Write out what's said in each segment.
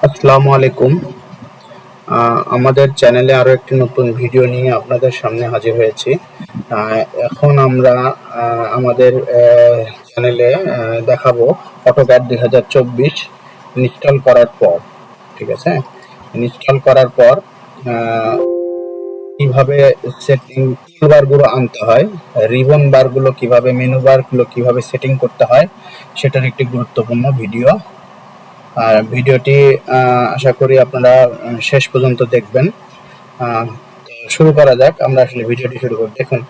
আসসালামু আলাইকুম। আমাদের চ্যানেলে আরো একটি নতুন ভিডিও নিয়ে আপনাদের সামনে হাজির হয়েছি। এখন আমরা আমাদের চ্যানেলে দেখাবো অটোক্যাড 2024 ইনস্টল করার পর। ঠিক আছে, ইনস্টল করার পর কিভাবে সেটিং টুলবার গুলো আনতে হয়, রিবন বার গুলো কিভাবে, মেনু বার গুলো কিভাবে সেটিং করতে হয়, সেটার একটি গুরুত্বপূর্ণ ভিডিও। আর ভিডিওটি আশা করি আপনারা শেষ পর্যন্ত দেখবেন। শুরু করা যাক। আমরা আসলে ভিডিওটি শুরু করি। দেখুন,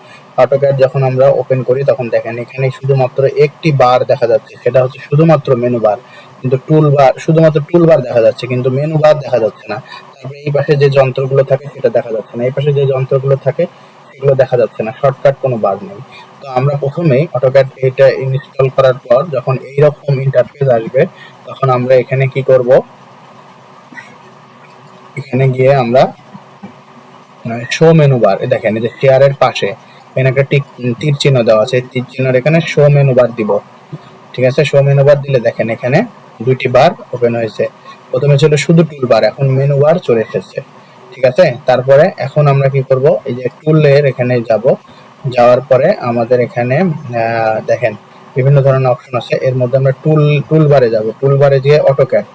অটোক্যাড যখন আমরা ওপেন করি তখন দেখেন এখানে শুধুমাত্র একটি বার দেখা যাচ্ছে, সেটা হচ্ছে শুধুমাত্র মেনু বার। কিন্তু টুল বার, শুধুমাত্র টুল বার দেখা যাচ্ছে, কিন্তু মেনু বার দেখা যাচ্ছে না। তারপরে এই পাশে যে যন্ত্রগুলো থাকে সেটা দেখা যাচ্ছে না, এই পাশে যে যন্ত্রগুলো থাকে সেগুলো দেখা যাচ্ছে না, শর্টকাট কোনো বার নেই। তো আমরা প্রথমেই অটোক্যাড এটা ইনস্টল করার পর যখন এইরকম ইন্টারফেস আসবে তখন আমরা এখানে কি করব, এখানে গিয়ে আমরা শো মেনু বার, দেখেন এই যে শেয়ারের পাশে এখানে একটা তীর চিহ্ন দেওয়া আছে, তীর চিহ্নের এখানে শো মেনু বার দিব। ঠিক আছে, শো মেনু বার দিলে দেখেন এখানে দুইটি বার ওপেন হয়েছে। প্রথমে ছিল শুধু টুল বার, এখন মেনু বার চলে এসেছে। ঠিক আছে, তারপরে এখন আমরা কি করব, এই যে টুলের এখানে যাব, যাওয়ার পরে আমাদের এখানে দেখেন বিভিন্ন ধরনের অপশন আছে। এর মধ্যে আমরা টুল বারে যাব, টুল বারে গিয়ে অটোক্যাড,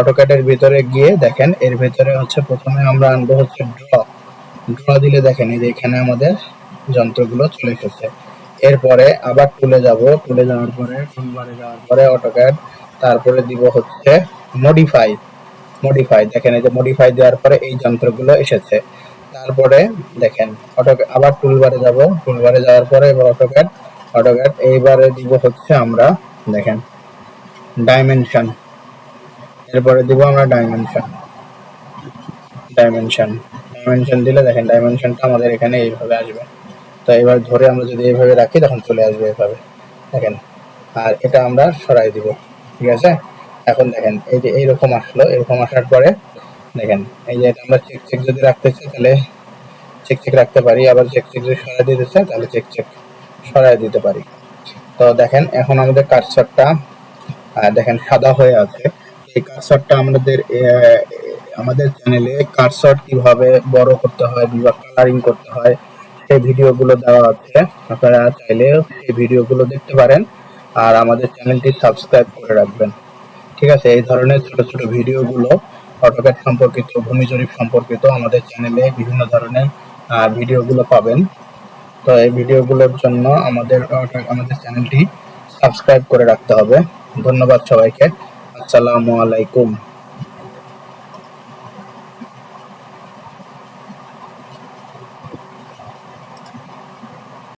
অটোক্যাডের ভিতরে গিয়ে দেখেন এর ভিতরে হচ্ছে প্রথমে আমরা আনবো হচ্ছে ড্র। ড্র দিলে দেখেন এই যে এখানে আমাদের যন্ত্রগুলো চলে এসেছে। এরপরে আবার টুলে যাব, টুলে যাওয়ার পরে টুলবারে যাওয়ার পরে অটোক্যাড, তারপরে দিব হচ্ছে মডিফাই। মডিফাই দেখেন এই যে মডিফাই দেওয়ার পরে এই যন্ত্রগুলো এসেছে। তারপরে দেখেন আবার টুলবারে যাব, টুলবারে যাওয়ার পরে এবার অটোক্যাড, অটোক্যাড এইবারে দিব হচ্ছে আমরা দেখেন ডাইমেনশন। এরপরে দিব আমরা ডাইমেনশন, ডাইমেনশন ডাইমেনশন দিলে দেখেন ডাইমেনশনটা আমাদের এখানে এইভাবে আসবে। তো এবার ধরে আমরা যদি এইভাবে রাখি তখন চলে আসবে এইভাবে, দেখেন। আর এটা আমরা সরাই দিব। ঠিক আছে, এখন দেখেন এই যে এইরকম আসলো, এরকম আসার পরে দেখেন এই যে এটা আমরা চেক চেক যদি রাখতে চাই তাহলে চেক চেক রাখতে পারি, আবার চেক চেক যদি সরাই দিতে চাই তাহলে চেক চেক সরাই দিতে পারি। তো দেখেন এখন আমাদের কার্সরটা দেখেন সাদা হয়ে আছে। এই কার্সরটা আমাদের চ্যানেলে কার্সর কিভাবে বড় করতে হয় বা কালারিং করতে হয় সেই ভিডিওগুলো দেওয়া আছে, আপনারা চাইলে সেই ভিডিওগুলো দেখতে পারেন। আর আমাদের চ্যানেলটি সাবস্ক্রাইব করে রাখবেন। ঠিক আছে, এই ধরনের ছোট ছোট ভিডিওগুলো অটোক্যাড সম্পর্কিত, ভূমি জরিপ সম্পর্কিত আমাদের চ্যানেলে বিভিন্ন ধরনের ভিডিওগুলো পাবেন। তো এই ভিডিওগুলোর জন্য আমাদের চ্যানেলটি সাবস্ক্রাইব করে রাখতে হবে। ধন্যবাদ সবাইকে। আসসালামু আলাইকুম।